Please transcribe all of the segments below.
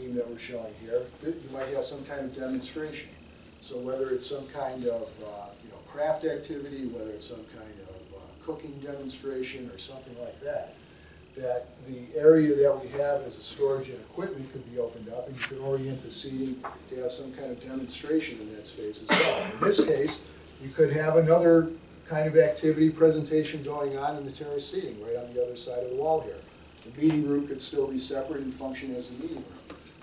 scheme that we're showing here, you might have some kind of demonstration. So whether it's some kind of craft activity, whether it's some kind of cooking demonstration or something like that, that the area that we have as a storage and equipment could be opened up, and you can orient the seating to have some kind of demonstration in that space as well. In this case, you could have another kind of activity presentation going on in the terrace seating right on the other side of the wall here. The meeting room could still be separate and function as a meeting room.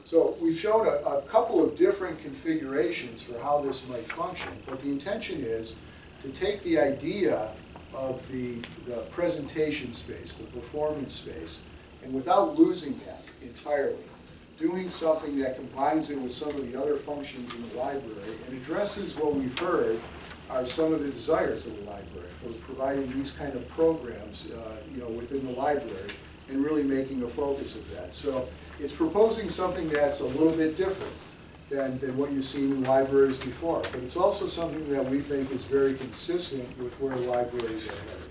So we've shown a couple of different configurations for how this might function, but the intention is to take the idea of the presentation space, the performance space, and without losing that entirely, doing something that combines it with some of the other functions in the library and addresses what we've heard are some of the desires of the library for providing these kind of programs within the library and really making a focus of that. So it's proposing something that's a little bit different than what you've seen in libraries before, but it's also something that we think is very consistent with where libraries are headed.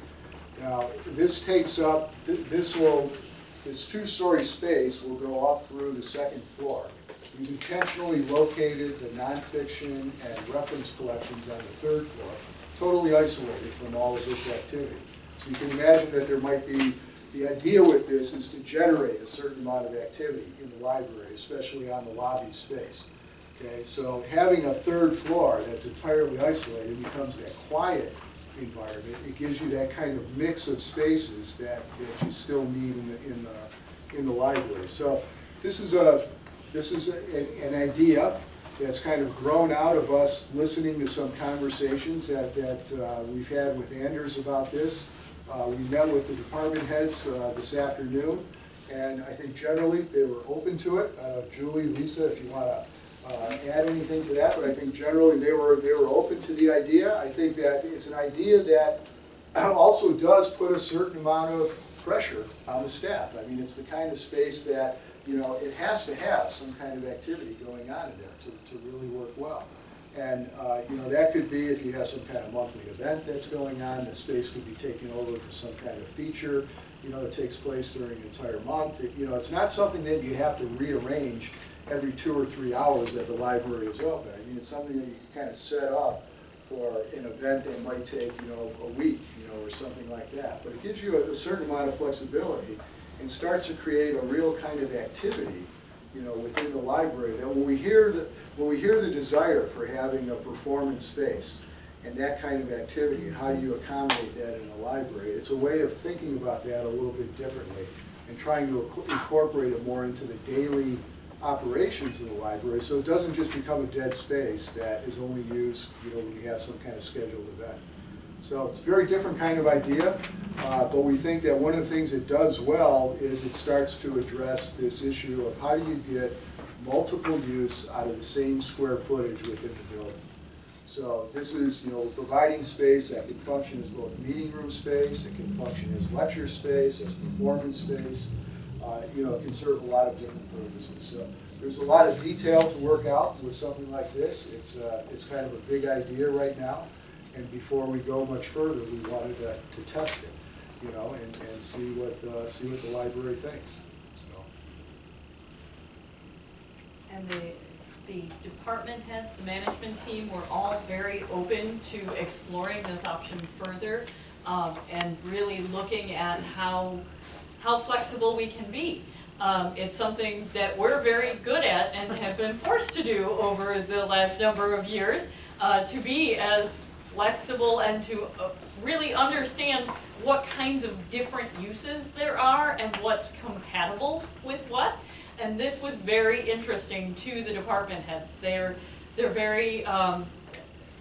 Now, this takes up, this two-story space will go up through the second floor. We've intentionally located the nonfiction and reference collections on the third floor, totally isolated from all of this activity. So you can imagine that there might be, the idea with this is to generate a certain amount of activity in the library, especially on the lobby space. Okay, so having a third floor that's entirely isolated becomes that quiet environment. It gives you that kind of mix of spaces that you still need in the library. So this is an idea that's kind of grown out of us listening to some conversations that we've had with Anders about this. We met with the department heads this afternoon, and I think generally they were open to it. Julie, Lisa, if you want to add anything to that, but I think generally they were open to the idea. I think that it's an idea that also does put a certain amount of pressure on the staff. I mean, it's the kind of space that, it has to have some kind of activity going on in there to really work well. And, that could be if you have some kind of monthly event that's going on, the space could be taken over for some kind of feature, that takes place during an entire month. It's not something that you have to rearrange every 2 or 3 hours that the library is open. I mean, it's something that you can kind of set up for an event that might take, a week, or something like that. But it gives you a certain amount of flexibility and starts to create a real kind of activity, within the library. That when we hear the desire for having a performance space and that kind of activity, and how do you accommodate that in a library, it's a way of thinking about that a little bit differently and trying to incorporate it more into the daily operations of the library, so it doesn't just become a dead space that is only used, when you have some kind of scheduled event. So it's a very different kind of idea, but we think that one of the things it does well is it starts to address this issue of how do you get multiple use out of the same square footage within the building. So this is, providing space that can function as both meeting room space, it can function as lecture space, as performance space. It can serve a lot of different purposes. So there's a lot of detail to work out with something like this. It's kind of a big idea right now, and before we go much further, we wanted to test it, and see what the library thinks. So. And the department heads, the management team, were all very open to exploring this option further, and really looking at how flexible we can be. It's something that we're very good at and have been forced to do over the last number of years, to be as flexible and to really understand what kinds of different uses there are and what's compatible with what. And this was very interesting to the department heads. They're very,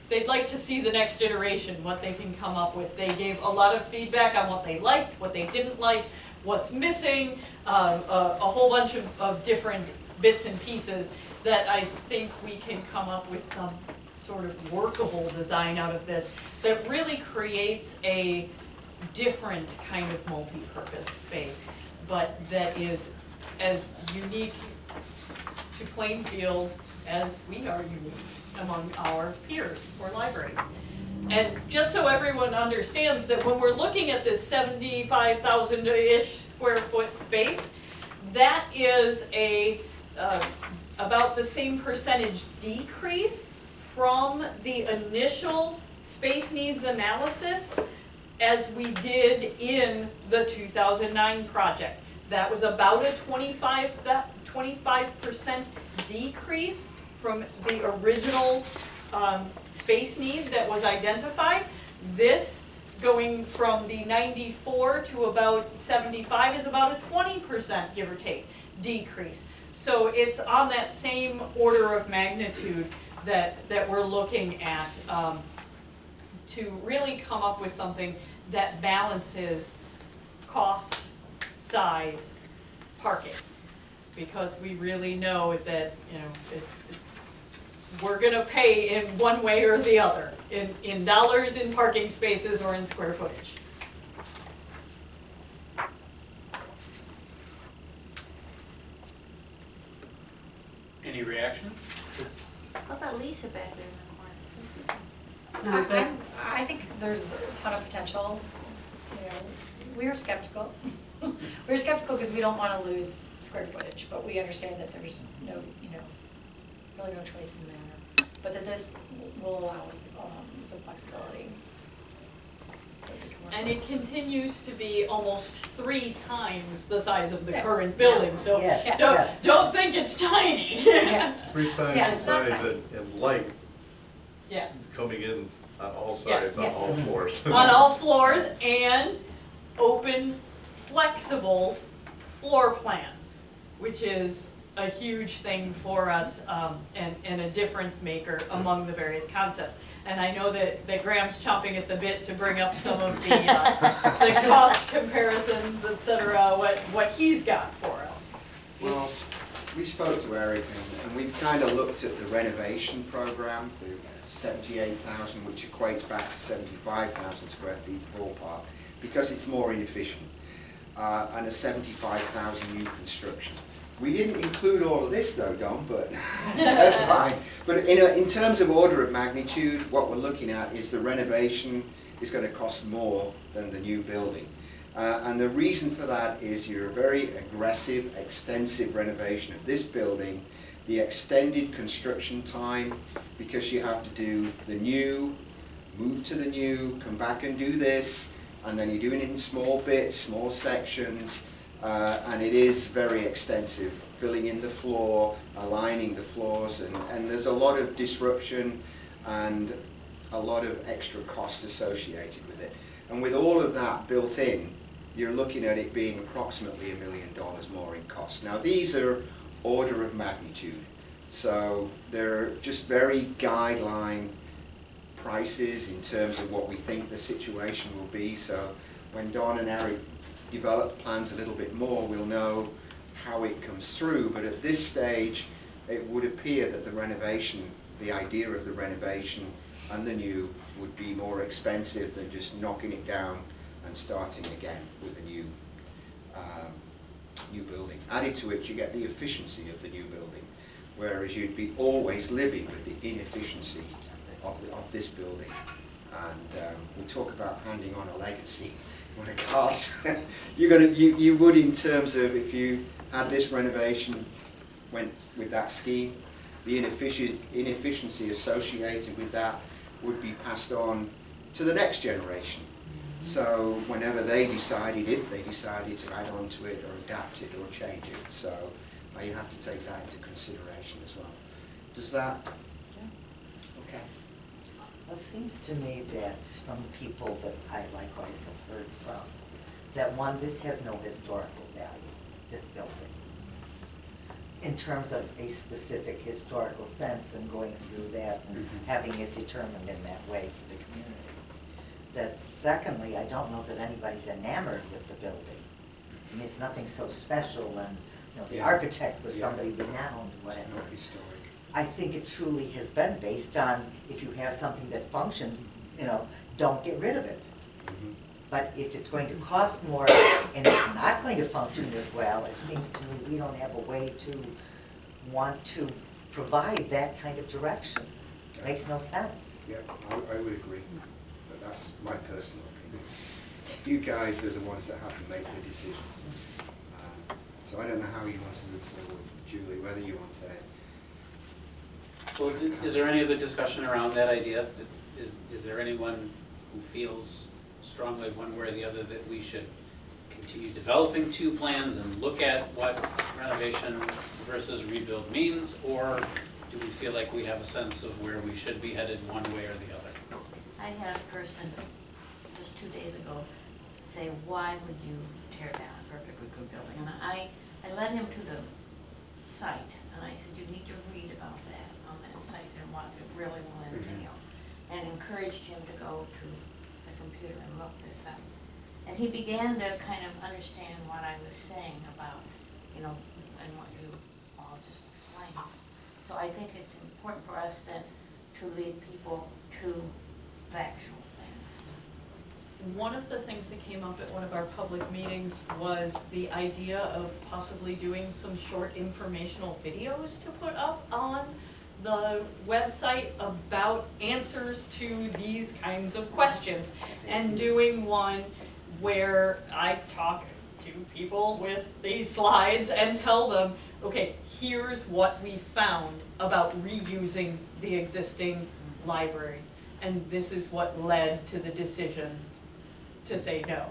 they'd like to see the next iteration, what they can come up with. They gave a lot of feedback on what they liked, what they didn't like, what's missing, a whole bunch of different bits and pieces that I think we can come up with some sort of workable design out of this that really creates a different kind of multi-purpose space, but that is as unique to Plainfield as we are unique among our peers or libraries. And just so everyone understands that when we're looking at this 75,000-ish square foot space, that is a about the same percentage decrease from the initial space needs analysis as we did in the 2009 project. That was about a 25% decrease from the original space need that was identified. This going from the 94 to about 75 is about a 20%, give or take, decrease. So it's on that same order of magnitude that we're looking at to really come up with something that balances cost, size, parking. Because we really know that, you know, we're gonna pay in one way or the other, in dollars, in parking spaces, or in square footage. Any reaction? How about Lisa back there in the corner? I think there's a ton of potential. You know, we were skeptical. We were skeptical because we don't want to lose square footage, but we understand that there's no, you know, really no choice in the matter. But that this will allow us some flexibility. And it continues to be almost 3 times the size of the current building, so Yes. don't think it's tiny. Yeah. 3 times Yeah, the it's not size tiny. and light Yeah. coming in on all Yes. sides, on all floors. On all floors, and open, flexible floor plans, which is a huge thing for us and a difference maker among the various concepts. And I know that Graham's chomping at the bit to bring up some of the cost comparisons, et cetera, what he's got for us. Well, we spoke to Eric and we've kind of looked at the renovation program, the 78,000, which equates back to 75,000 square feet ballpark, because it's more inefficient, and a 75,000 new construction. We didn't include all of this though, Don, but that's fine. But in terms of order of magnitude, what we're looking at is the renovation is going to cost more than the new building. And the reason for that is your very aggressive, extensive renovation of this building, the extended construction time, because you have to do the new, move to the new, come back and do this, and then you're doing it in small bits, small sections, and it is very extensive, filling in the floor, aligning the floors, and there's a lot of disruption and a lot of extra cost associated with it. And with all of that built in, you're looking at it being approximately $1 million more in cost. Now these are order of magnitude, so they're just very guideline prices in terms of what we think the situation will be. So when Don and Eric develop plans a little bit more, we'll know how it comes through. But at this stage, it would appear that the renovation, the idea of the renovation and the new would be more expensive than just knocking it down and starting again with a new building. Added to it, you get the efficiency of the new building, whereas you'd be always living with the inefficiency of this building. And we talk about handing on a legacy. What a cost. You would, in terms of if you had this renovation, went with that scheme, the inefficiency associated with that would be passed on to the next generation. So whenever they decided, if they decided to add on to it or adapt it or change it, so you have to take that into consideration as well. Does that? Okay. Well, it seems to me that from people that I likewise have heard from, that one, this has no historical value, this building, in terms of a specific historical sense and going through that and having it determined in that way for the community. That secondly, I don't know that anybody's enamored with the building. I mean, it's nothing so special, and you know, the architect was somebody renowned, whatever. Not historic. I think it truly has been based on, if you have something that functions, you know, don't get rid of it. But if it's going to cost more and it's not going to function as well, it seems to me we don't have a way to want to provide that kind of direction. It makes no sense. Yeah, I would agree, but that's my personal opinion. You guys are the ones that have to make the decision. So I don't know how you want to move forward, Julie, whether you want to. Well, is there any other discussion around that idea? Is there anyone who feels strongly one way or the other that we should continue developing two plans and look at what renovation versus rebuild means? Or do we feel like we have a sense of where we should be headed one way or the other? I had a person just 2 days ago say, why would you tear down a perfectly good building? And I led him to the site, and I said, you need to read about that on that site and what it really will entail. And encouraged him to go to the computer and look this up. And he began to kind of understand what I was saying about, you know, and what you all just explained. So I think it's important for us then to lead people to factual things. One of the things that came up at one of our public meetings was the idea of possibly doing some short informational videos to put up on the website about answers to these kinds of questions, and doing one where I talk to people with these slides and tell them, okay, here's what we found about reusing the existing library, and this is what led to the decision to say no.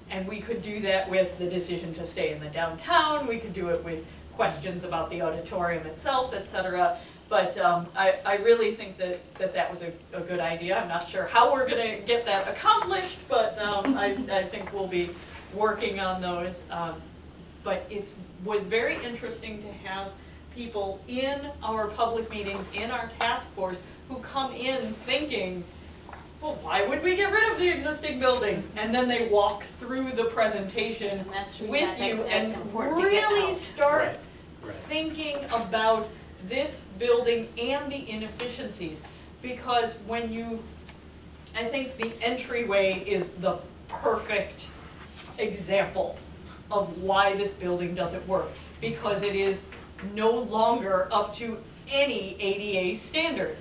And we could do that with the decision to stay in the downtown, we could do it with questions about the auditorium itself, etc. But I really think that was a good idea. I'm not sure how we're going to get that accomplished, but I think we'll be working on those. But it was very interesting to have people in our public meetings, in our task force, who come in thinking, well, why would we get rid of the existing building? And then they walk through the presentation And that's the reason with I think you that's and important to get really out. start Right. thinking about this building and the inefficiencies. Because I think the entryway is the perfect example of why this building doesn't work. Because it is no longer up to any ADA standard.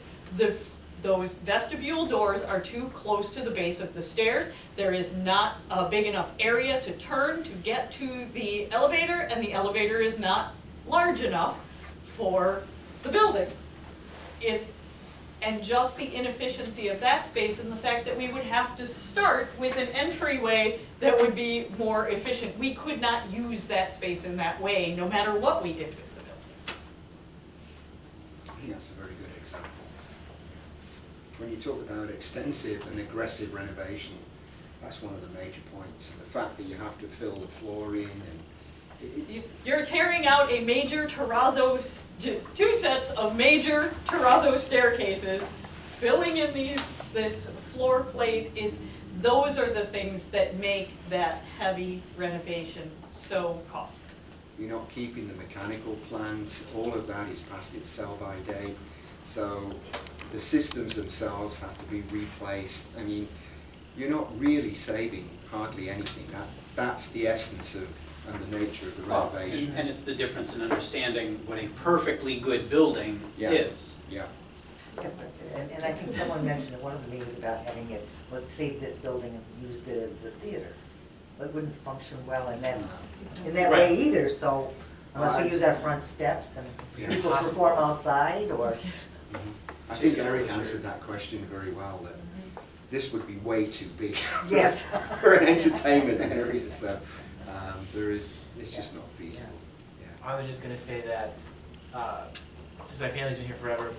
Those vestibule doors are too close to the base of the stairs. There is not a big enough area to turn to get to the elevator, and the elevator is not large enough for the building. And just the inefficiency of that space, and the fact that we would have to start with an entryway that would be more efficient. We could not use that space in that way, no matter what we did with the building. I think that's a very good example. When you talk about extensive and aggressive renovation, that's one of the major points. The fact that you have to fill the floor in, and You're tearing out a major terrazzo, two sets of major terrazzo staircases, filling in this floor plate. Those are the things that make that heavy renovation so costly. you're not keeping the mechanical plans. All of that is past its sell-by date. So the systems themselves have to be replaced. I mean, you're not really saving hardly anything. That's the essence of and the nature of the renovation. And it's the difference in understanding what a perfectly good building is. Yeah. Yeah, and I think someone mentioned in one of the meetings about having it, let's save this building and use it as the theater. It wouldn't function well in that way Right. either, so unless we use our front steps and people perform outside or. I think Eric answered that question very well, that this would be way too big Yes. for an entertainment area, so it's just not feasible. Yeah. I was just going to say that since my family's been here forever,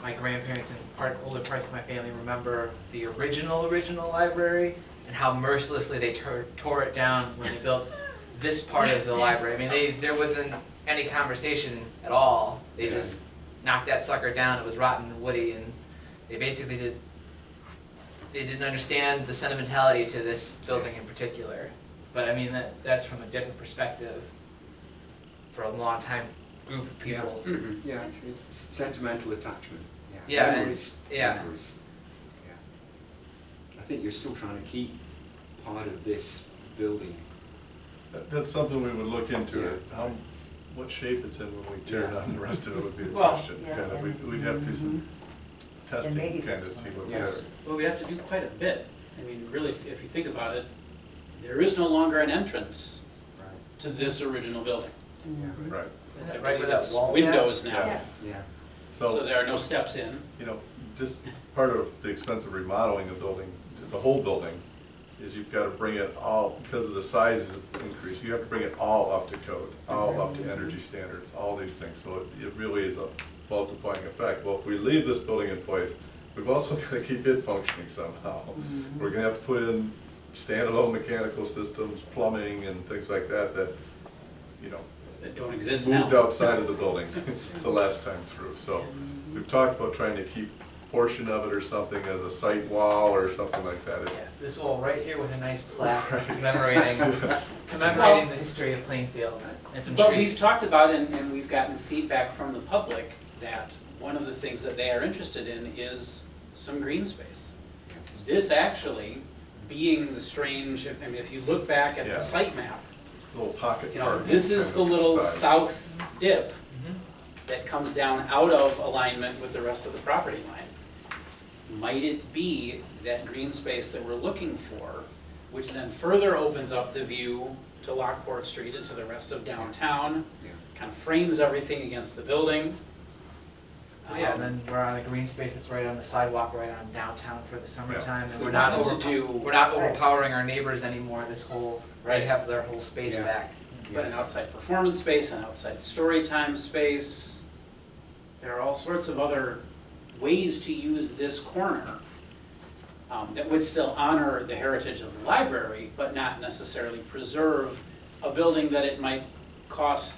my grandparents and older parts of my family remember the original library and how mercilessly they tore it down when they built this part of the library. I mean, there wasn't any conversation at all. They just knocked that sucker down. It was rotten and woody, and they basically didn't understand the sentimentality to this building in particular. But I mean, that's from a different perspective for a long time group of people. Yeah, it's sentimental attachment. Yeah, Memories. yeah. Memories. Yeah. I think you're still trying to keep part of this building. That's something we would look into, Yeah. what shape it's in when we tear down the rest of it would be the Well, question. yeah, Kind of, we'd have to do some testing, maybe kind of that's see fine. what's Yeah. there. Well, we have to do quite a bit. I mean, really, if you think about it, there is no longer an entrance Right. to this original building. Right. I Right where believe that it's wall's at? windows now, Yeah. Yeah. so there are no steps in. You know, just part of the expense of remodeling a building, the whole building, is you've got to bring it all, because of the sizes increase, you have to bring it all up to code, all up to energy standards, all these things. So it really is a multiplying effect. Well, if we leave this building in place, we've also got to keep it functioning somehow. We're going to have to put in standalone mechanical systems, plumbing and things like that, you know, That don't exist now. moved outside of the building the last time through. So we've talked about trying to keep a portion of it or something as a site wall or something like that. Yeah, this wall right here with a nice plaque Right. commemorating the history of Plainfield and some But trees. we've talked about, and we've gotten feedback from the public, that one of the things that they are interested in is some green space. This actually, being the strange, I mean, if you look back at Yeah. the site map, It's a little pocket you know, park this is kind the of little size. south dip Mhm. that comes down out of alignment with the rest of the property line. Might it be that green space that we're looking for, which then further opens up the view to Lockport Street and to the rest of downtown, Yeah. kind of frames everything against the building? Oh, yeah, and then we're on a green space that's right on the sidewalk, right on downtown for the summertime, If and we we're not wanted to do- we're not overpowering our neighbors anymore, this whole, Right. they have their whole space Yeah. back. But an outside performance space, an outside story time space, there are all sorts of other ways to use this corner that would still honor the heritage of the library, but not necessarily preserve a building that it might cost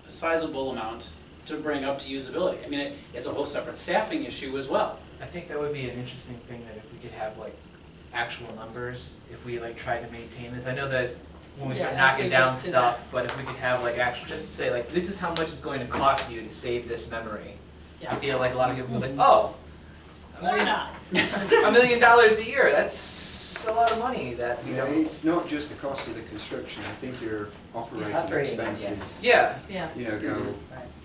a sizable amount to bring up to usability. I mean, it's a whole separate staffing issue as well. I think that would be an interesting thing, that if we could have like actual numbers, if we like tried to maintain this. I know that when we Yeah, start as knocking we down get to stuff, but if we could have like actual, just say like, this is how much it's going to cost you to save this memory. I feel like a lot of people would be like, oh, Or not. $1 million a year, that's a lot of money that we You know, don't. it's not just the cost of the construction, I think your operating Operating, expenses, Yeah, Yeah. you know,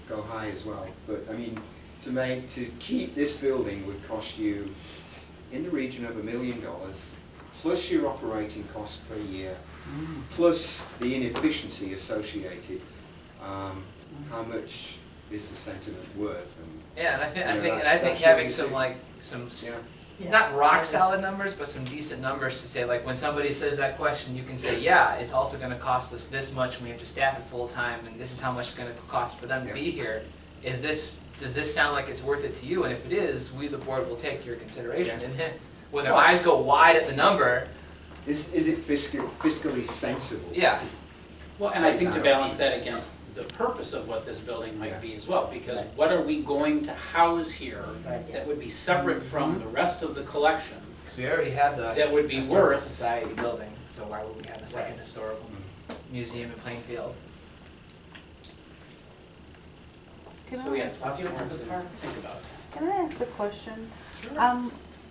go high as well. But I mean, to keep this building would cost you in the region of $1 million, plus your operating costs per year, plus the inefficiency associated. How much is the sentiment worth? yeah, and I Yeah, think that's having really some big. like, some, Yeah. not rock solid numbers, but some decent numbers to say, like, when somebody says that question, you can say, yeah, it's also gonna cost us this much, and we have to staff it full time, and this is how much it's gonna cost for them to be here. Does this sound like it's worth it to you? And if it is, we, the board, will take your consideration. Yeah. And then, when their eyes go wide at the number, Is it fiscally sensible? yeah, Well, and I Take think to that balance option. that against the purpose of what this building might Yeah. be as well, because Right. what are we going to house here Right. that would be separate from the rest of the collection? because we already have the That would be Historical worth- Society building, so why would we have a second Right. historical museum in Plainfield? So we have lots more to think about. Can I ask a question?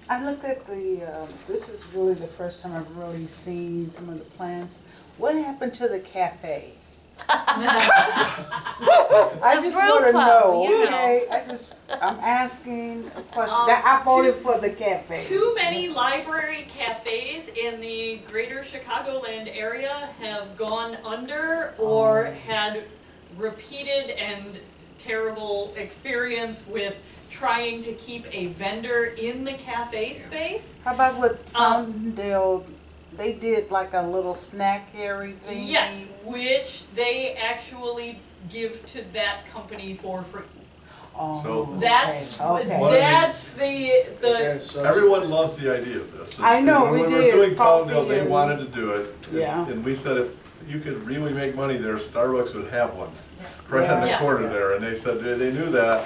I looked at this is really the first time I've really seen some of the plans. What happened to the cafe? I The just brew want to pub, know, you know. okay? I'm asking a question. I voted for the cafe. Too many library cafes in the greater Chicagoland area have gone under or had repeated and terrible experience with trying to keep a vendor in the cafe space. How about with Sandale? They did like a little snack area thing. Yes, which they actually give to that company for free. Oh, So- That's, okay. One of the- that's the, Again, so- Everyone loves the idea of this. I know, When we we were did, doing coffee Palmdale, they and- wanted to do it. Yeah. And we said if you could really make money there, Starbucks would have one, right on the Yes. corner there. And they said they knew that,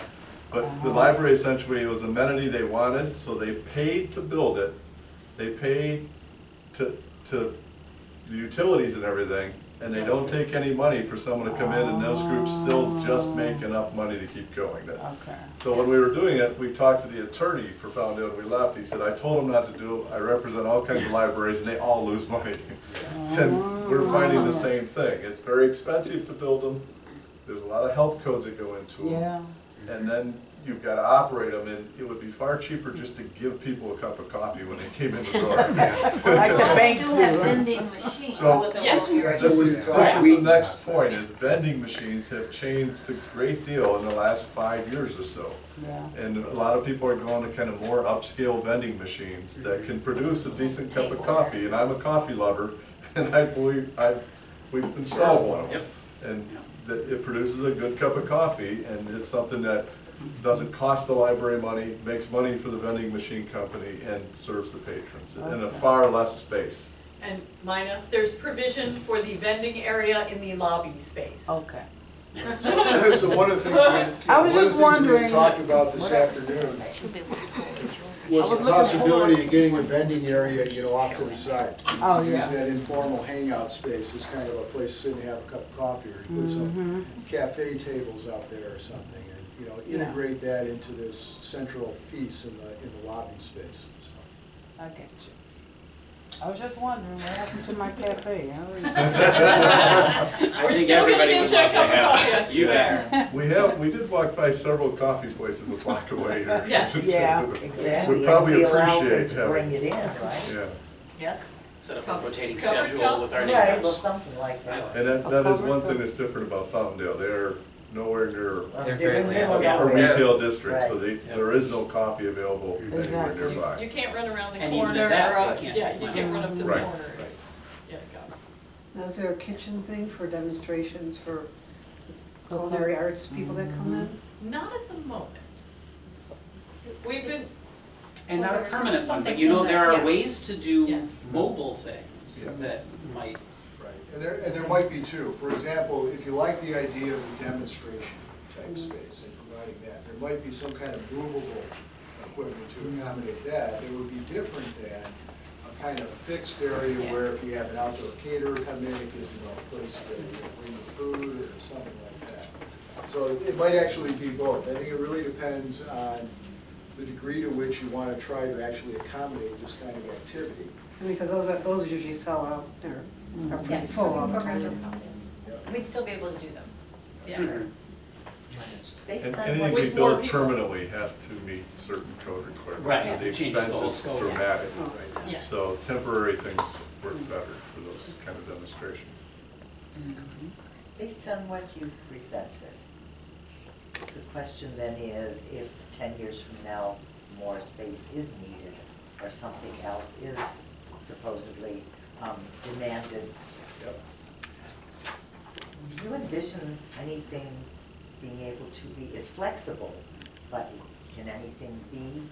but the library essentially was an amenity they wanted, so they paid to build it. They paid to the utilities and everything, and they don't take any money for someone to come in, and those groups still just make enough money to keep going. Okay. So when we were doing it, we talked to the attorney for Palmdale, and we left. He said, I told him not to do it. I represent all kinds of libraries, and they all lose money. And we're finding the same thing. It's very expensive to build them. There's a lot of health codes that go into them. Yeah. And then you've got to operate them, and it would be far cheaper just to give people a cup of coffee when they came in the door. Like the Well, banks we do have do. vending machines. So- Yes. That's This what we is, were this talking is the about. next point, is vending machines have changed a great deal in the last 5 years or so. Yeah. And a lot of people are going to kind of more upscale vending machines that can produce a decent cup of coffee, and I'm a coffee lover, and I believe, we've installed one of them. Yep. And that it produces a good cup of coffee, and it's something that doesn't cost the library money, makes money for the vending machine company, and serves the patrons in a Okay. far less space. And Mina, there's provision for the vending area in the lobby space. Okay. So one of the things I was just we wondering- talked about this afternoon was the possibility of getting a vending area, you know, off to the side. Oh, Use yeah. that informal hangout space as kind of a place to sit and have a cup of coffee, or you put some cafe tables out there or something, and, you know, Yeah. integrate that into this central piece in the lobby space. So, I get you. I was just wondering what happened to my cafe. I think everybody would love to have you there. We did walk by several coffee places a block away here. Yes. Yeah, Exactly. We'd probably And we allow them appreciate to bring having, it in, right? yeah. Yes? Set up a rotating Covered schedule cup? with our Right, well, neighbors. something like that. And that is one thing that's different about Fountaindale. They're nowhere near They're very in the middle of Yeah. a nowhere. retail district, so Right. there is no coffee available anywhere Exactly. nearby. You can't run around the And even corner, at that, or, they can't. yeah, you can't run up to the Right. corner. Yeah, got it. Now, is there a kitchen thing for demonstrations for culinary arts people that come in? Not at the moment. We've been, And Well, not a there's permanent one, something but you know, in there that, are yeah. ways to Yeah. do mobile things Yeah. that might, Right, and there might be too. For example, if you like the idea of a demonstration type space and providing that, there might be some kind of movable equipment to accommodate that. It would be different than a kind of fixed area Yeah. where if you have an outdoor caterer come in, it gives them a place to bring the food or something like that. So it might actually be both. I think it really depends on the degree to which you want to try to actually accommodate this kind of activity. Because those usually sell out, they're pretty Yes, full all the programs are time. pumped in. We'd still be able to do them. yeah. Based And on anything what, we With more build people. permanently has to meet certain code requirements. Right, and The yes. Changes the expense whole is scope. dramatic. Yes. So temporary things work better for those kind of demonstrations. based on what you've presented, the question then is, if 10 years from now, more space is needed, or something else is supposedly demanded, Yep. do you envision anything being able to be, it's flexible, but can anything be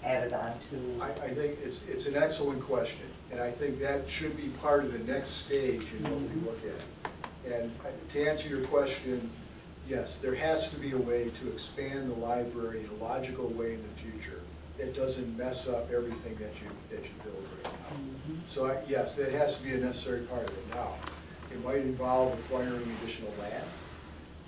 added on to? I think it's an excellent question, and I think that should be part of the next stage in what we look at. And to answer your question, yes, there has to be a way to expand the library in a logical way in the future that doesn't mess up everything that you build right now. So yes, that has to be a necessary part of it now. It might involve acquiring additional land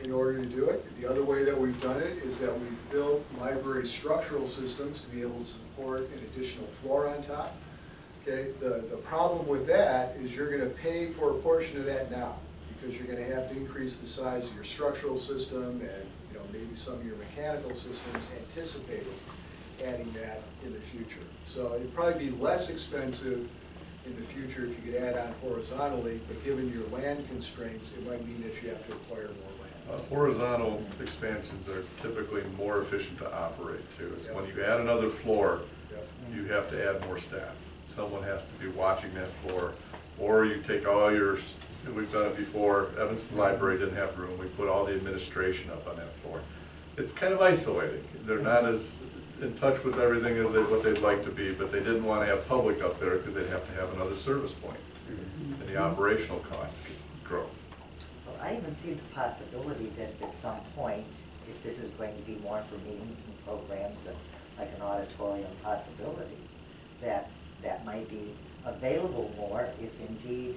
in order to do it. The other way that we've done it is that we've built library structural systems to be able to support an additional floor on top. Okay, the problem with that is you're going to pay for a portion of that now, because you're going to have to increase the size of your structural system and, you know, maybe some of your mechanical systems, anticipating adding that in the future. So it'd probably be less expensive in the future if you could add on horizontally, but given your land constraints, it might mean that you have to acquire more land. Horizontal expansions are typically more efficient to operate too. It's when you add another floor, Yep. you have to add more staff. Someone has to be watching that floor, or you take all your, we've done it before, Evanston Library didn't have room, we put all the administration up on that floor. It's kind of isolating. They're not as in touch with everything as what they'd like to be, but they didn't want to have public up there because they'd have to have another service point. And the operational costs grow. Well, I even see the possibility that at some point, if this is going to be more for meetings and programs, and like an auditorium possibility, that might be available more if indeed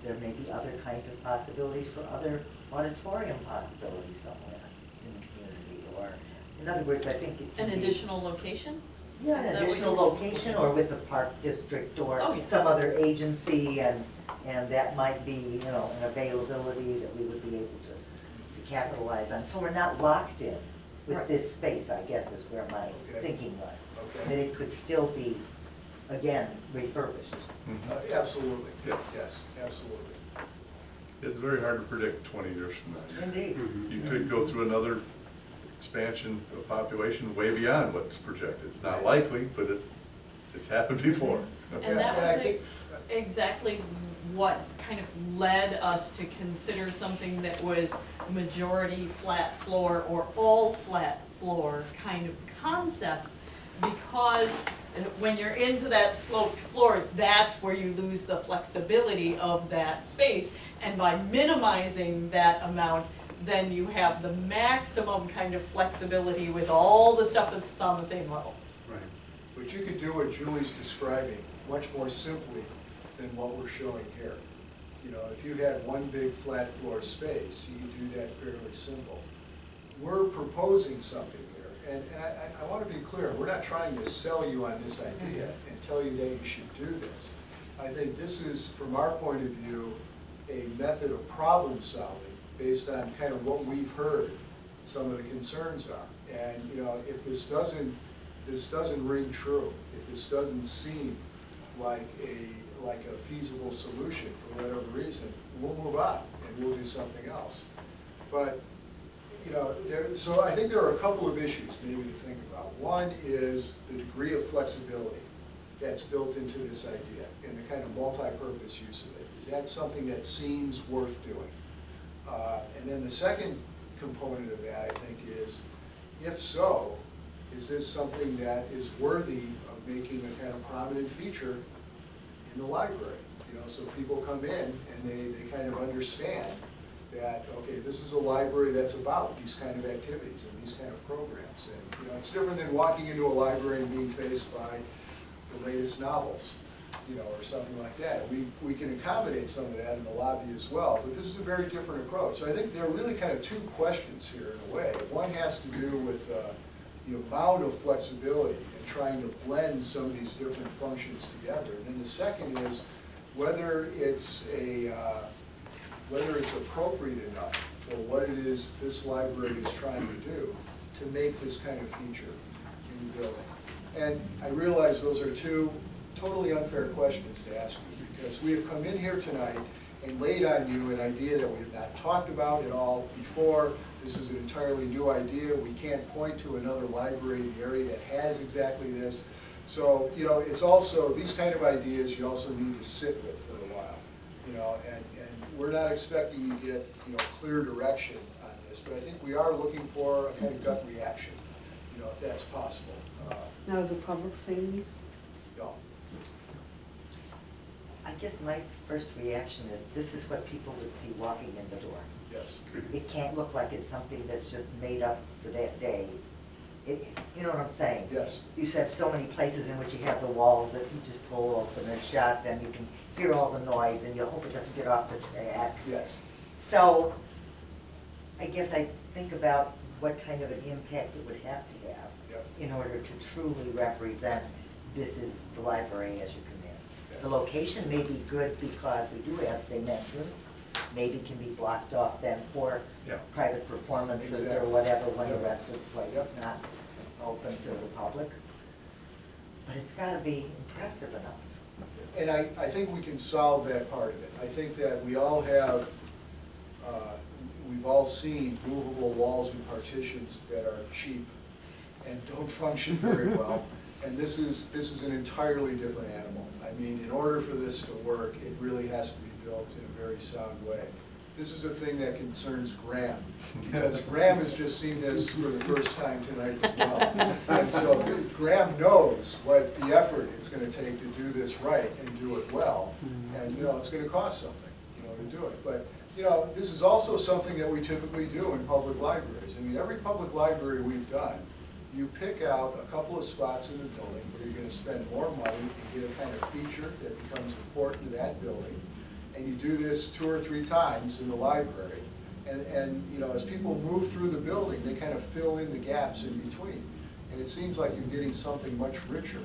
there may be other kinds of possibilities for other auditorium possibilities somewhere in the community, or, in other words, I think it can An be. additional location? Yeah, Is an that what additional you're- location, or with the park district, or Oh, yeah. some other agency, and that might be, you know, an availability that we would be able to capitalize on, so we're not locked in with Right. this space, I guess, is where my Okay. thinking was. Okay. That it could still be, again, refurbished. Absolutely. Yes. Yes, absolutely. It's very hard to predict 20 years from now. Indeed. Mhm. You could go through another expansion of population way beyond what's projected. It's not likely, but it's happened before. And that And I was think- exactly what kind of led us to consider something that was majority flat floor or all flat floor kind of concepts, because when you're into that sloped floor, that's where you lose the flexibility of that space. And by minimizing that amount, then you have the maximum kind of flexibility with all the stuff that's on the same level. Right. But you could do what Julie's describing much more simply than what we're showing here. You know, if you had one big flat floor space, you could do that fairly simple. We're proposing something here, and I want to be clear, we're not trying to sell you on this idea and tell you that you should do this. I think this is, from our point of view, a method of problem solving based on kind of what we've heard some of the concerns are. And, you know, if this doesn't ring true, if this doesn't seem like a feasible solution for whatever reason, we'll move on and we'll do something else. But, you know, so I think there are a couple of issues maybe to think about. One is the degree of flexibility that's built into this idea and the kind of multi-purpose use of it. Is that something that seems worth doing? And then the second component of that, I think, is, if so, is this something that is worthy of making a kind of prominent feature in the library? You know, so people come in and they kind of understand that, okay, this is a library that's about these kind of activities and these kind of programs. And, you know, it's different than walking into a library and being faced by the latest novels, you know, or something like that. We can accommodate some of that in the lobby as well, but this is a very different approach. So I think there are really kind of two questions here in a way. One has to do with the amount of flexibility and trying to blend some of these different functions together. And then the second is whether it's appropriate enough for what it is this library is trying to do to make this kind of feature in the building. And I realize those are two totally unfair questions to ask you, because we have come in here tonight and laid on you an idea that we have not talked about at all before. This is an entirely new idea. We can't point to another library in the area that has exactly this. So, you know, it's also, these kind of ideas you also need to sit with for a while, you know, and we're not expecting you to get, you know, clear direction on this, but I think we are looking for a kind of gut reaction, you know, if that's possible. Now, is the public seeing these? No. I guess my first reaction is, this is what people would see walking in the door. Yes. It can't look like it's something that's just made up for that day. You know what I'm saying? Yes. You have so many places in which you have the walls that you just pull open and shut, and you can hear all the noise, and you hope it doesn't get off the track. Yes. So, I guess I think about what kind of an impact it would have to have Yep. in order to truly represent this is the library as you come in. Okay. The location may be good because we do have same entrance, maybe can be blocked off then for Yeah. private performances or Exactly. whatever when the Yep. rest of the place Yep. is not open to the public. But it's gotta be impressive enough. And I think we can solve that part of it. I think that we all have, we've all seen movable walls and partitions that are cheap and don't function very well. And this is an entirely different animal. I mean, in order for this to work, it really has to be built in a very sound way. This is a thing that concerns Graham, because Graham has just seen this for the first time tonight as well. And so Graham knows what the effort it's going to take to do this right and do it well. And, you know, it's going to cost something, you know, to do it. But, you know, this is also something that we typically do in public libraries. I mean, every public library we've done, you pick out a couple of spots in the building where you're going to spend more money and get a kind of feature that becomes important to that building. And you do this 2 or 3 times in the library. And you know, as people move through the building, they kind of fill in the gaps in between. And it seems like you're getting something much richer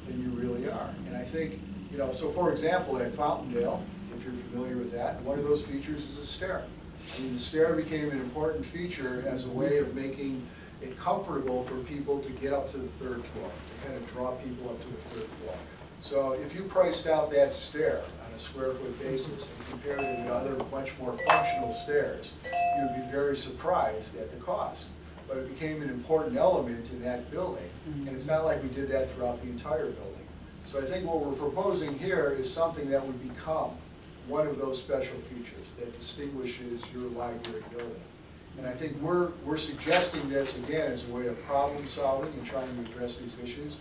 than you really are. And I think, you know, so for example, at Fountaindale, if you're familiar with that, one of those features is a stair. I mean, the stair became an important feature as a way of making it comfortable for people to get up to the third floor, to kind of draw people up to the third floor. So if you priced out that stair on a square foot basis and compared it to other much more functional stairs, you'd be very surprised at the cost. But it became an important element in that building, and it's not like we did that throughout the entire building. So I think what we're proposing here is something that would become one of those special features that distinguishes your library building. And I think we're suggesting this, again, as a way of problem solving and trying to address these issues.